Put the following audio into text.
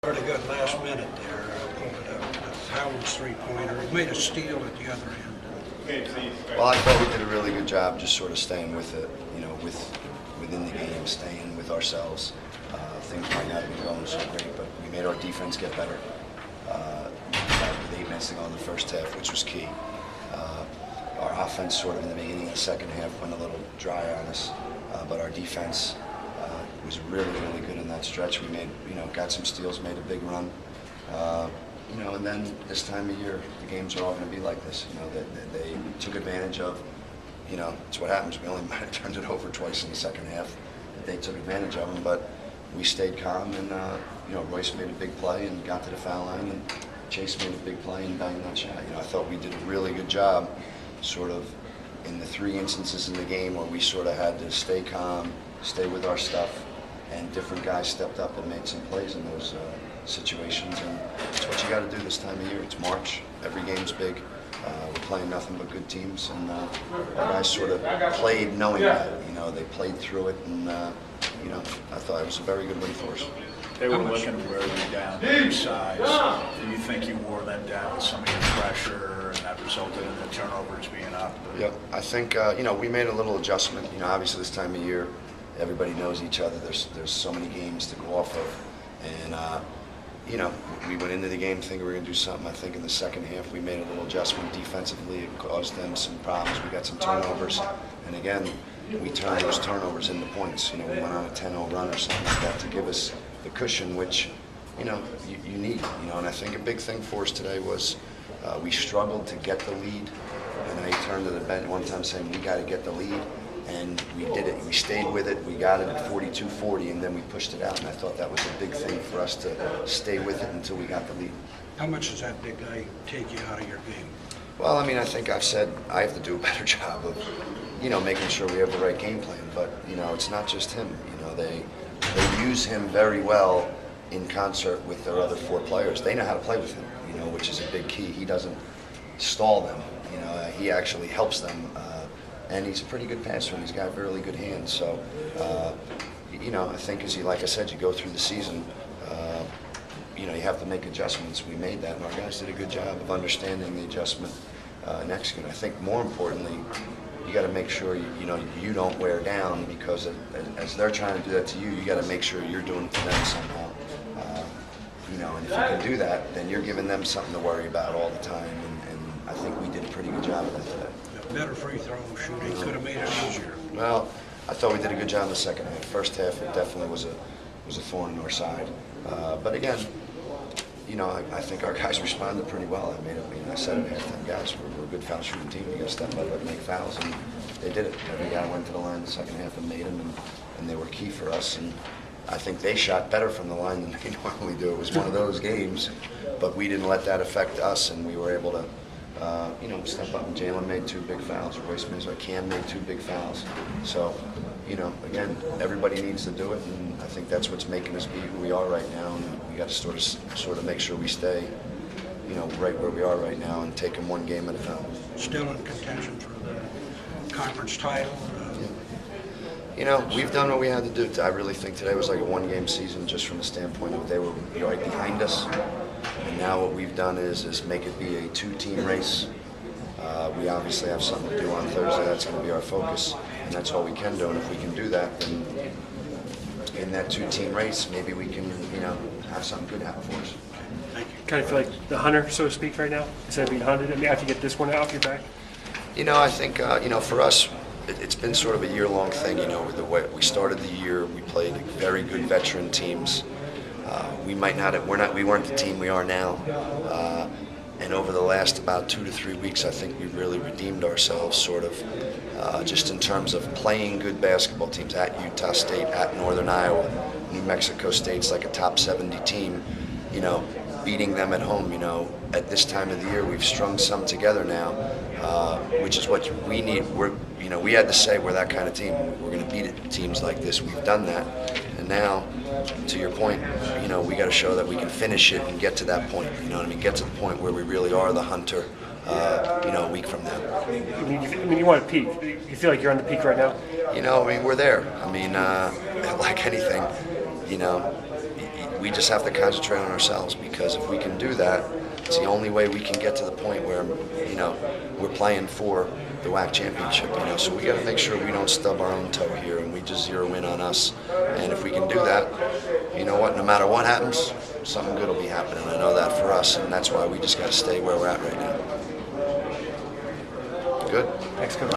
Pretty good last minute there, pulled it up. Howard's three-pointer. He made a steal at the other end. Well, I thought we did a really good job just sort of staying with it, within the game, staying with ourselves. Things might not have been going so great, but we made our defense get better. With 8 minutes to go in the first half, which was key. Our offense sort of in the beginning of the second half went a little dry on us, but our defense was really, really good in that stretch. We made, got some steals, made a big run. And then this time of year, the games are all going to be like this. They took advantage of, it's what happens. We only might have turned it over twice in the second half. They took advantage of them, but we stayed calm, and Royce made a big play and got to the foul line, and Chase made a big play and banged that shot. I thought we did a really good job, sort of in the 3 instances in the game where we sort of had to stay calm, stay with our stuff, and different guys stepped up and made some plays in those situations, and it's what you got to do this time of year. It's March. Every game's big. We're playing nothing but good teams, and our guys sort of played knowing that. They played through it, and I thought it was a very good win for us. They were looking to wear you down in size. Do you think you wore them down with some of your pressure, and that resulted in the turnovers being up? Yeah, I think we made a little adjustment. Obviously this time of year, everybody knows each other. There's so many games to go off of, and we went into the game thinking we were going to do something. I think in the second half we made a little adjustment defensively. It caused them some problems. We got some turnovers, and again, we turned those turnovers into points. We went on a 10-0 run or something like that to give us the cushion, which you need. And I think a big thing for us today was we struggled to get the lead, and I turned to the bench one time saying we got to get the lead. And we did it. We stayed with it. We got it at 42-40, and then we pushed it out. And I thought that was a big thing for us to stay with it until we got the lead. How much does that big guy take you out of your game? Well, I think I've said I have to do a better job of, making sure we have the right game plan. But, it's not just him. They use him very well in concert with their other 4 players. They know how to play with him, which is a big key. He doesn't stall them. He actually helps them. And he's a pretty good passer, and he's got really good hands. So, I think like I said, you go through the season, you have to make adjustments. We made that, and our guys did a good job of understanding the adjustment and executing. I think more importantly, you got to make sure you don't wear down, because as they're trying to do that to you, you got to make sure you're doing it to them somehow. And if you can do that, then you're giving them something to worry about all the time. And I think we did a pretty good job of that today. Better free throw shooting could have made it easier. Well, I thought we did a good job in the second half. First half, it definitely was a thorn in our side. But again, I think our guys responded pretty well. I said at halftime, guys, we're a good foul shooting team. We got to step up and make fouls, and they did it. Every guy went to the line in the second half and made them, and they were key for us. And I think they shot better from the line than they normally do. It was one of those games, but we didn't let that affect us, and we were able to step up. And Jalen made 2 big fouls. Royce made, Cam made 2 big fouls. So, again, everybody needs to do it, and I think that's what's making us be who we are right now. And we got to sort of make sure we stay, right where we are right now, and take them one game at a time. Still in contention for the conference title. We've done what we had to do. I really think today was like a 1-game season, just from the standpoint of they were right behind us. And now what we've done is make it be a 2-team race. We obviously have something to do on Thursday. That's going to be our focus, and that's all we can do. And if we can do that, then in that 2-team race, maybe we can, have something good happen for us. Thank you. Kind of feel like the hunter, so to speak, right now, instead of being hunted. After you get this one off your back. I think for us, it's been sort of a year-long thing. The way we started the year, we played very good veteran teams. We weren't the team we are now. And over the last about 2 to 3 weeks, I think we've really redeemed ourselves, sort of, just in terms of playing good basketball teams at Utah State, at Northern Iowa. New Mexico State's like a top 70 team, beating them at home. At this time of the year, we've strung some together now, which is what we need. We had to say we're that kind of team. We're going to beat teams like this. We've done that. And now, to your point, we got to show that we can finish it and get to that point. Get to the point where we really are the hunter, a week from now. You want to peak. You feel like you're on the peak right now? We're there. Like anything, we just have to concentrate on ourselves, because if we can do that, it's the only way we can get to the point where, you know, we're playing for the WAC championship, you know. So we got to make sure we don't stub our own toe here and we just zero in on us. And if we can do that, you know what, no matter what happens, something good will be happening. I know that for us, and that's why we just got to stay where we're at right now. Good. Thanks, Coach.